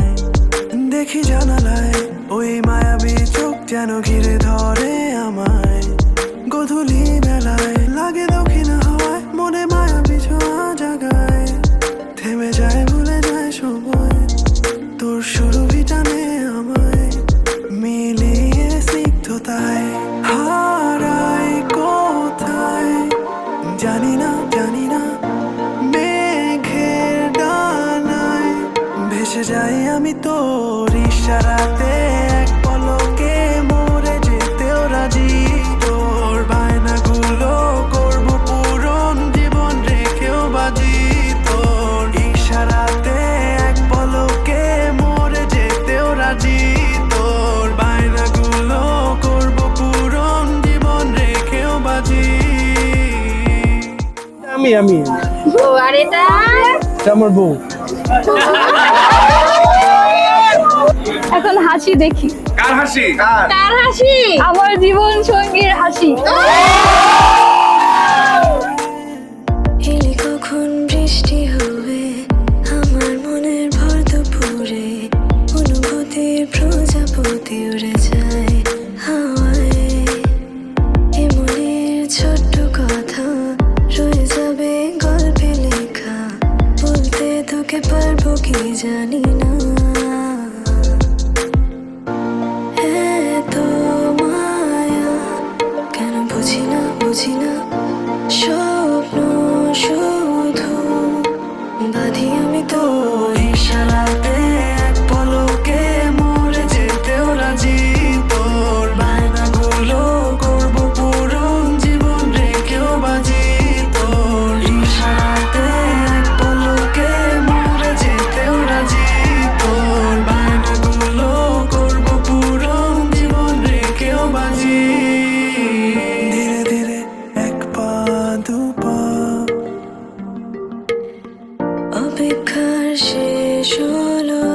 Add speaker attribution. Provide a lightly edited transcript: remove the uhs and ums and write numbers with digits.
Speaker 1: আমায় দেখি জানালায় ওই মায়াবী চোখ যেন ঘিরে ধরে আমায় গধূলি বেলায় লাগে দক্ষিণ হাওয়ায় মনে মায়াবী ছোঁয়া জাগায় থেমে যায় ভুলে যায় সময় তোর সুরভি টানে আমায় মিলিয়ে স্নিগ্ধতায় হারাই কোথায় জানি না মেঘের ডানায় ভেসে যাই আমি তোর ইশারাতে এক পলকে মরে যেতেও রাজি তোর বায়নাগুলো করবো পূরণ জীবন রেখেও বাজি তোর ইশারাতে এক পলকে মরে যেতেও রাজি তোর বায়নাগুলো করবো পূরণ জীবন রেখেও বাজি
Speaker 2: আমি
Speaker 3: ও আর এটা
Speaker 2: আমার বউ
Speaker 3: এখন হাসি দেখি
Speaker 4: কার হাসি
Speaker 3: কার হাসি আমার জীবন সঙ্গীর হাসি
Speaker 5: এলি কখন বৃষ্টি হবে আমার মনের ভর দুপুরে অনুভূতির প্রজাপতি উড়ে যায় হাওয়ায় এমনের ছোট্ট কথা রয়ে যাবে গল্পে লেখা বলতে তোকে পারবো কি জানি না এত মায়া কেন বুঝি না স্বপ্ন শুধু বাঁধি আমি তোর ইশারাতে এক পলকে মরে যেতেও রাজি তোর বায়নাগুলো করবো পূরণ জীবন রেখেও বাজি তোর ইশারাতে এক পলকে মরে যেতেও রাজি তোর বায়নাগুলো করবো পূরণ জীবন রেখেও বাজি
Speaker 1: ধীরে ধীরে এক পা দু পা
Speaker 5: অপেক্ষার শেষ হলো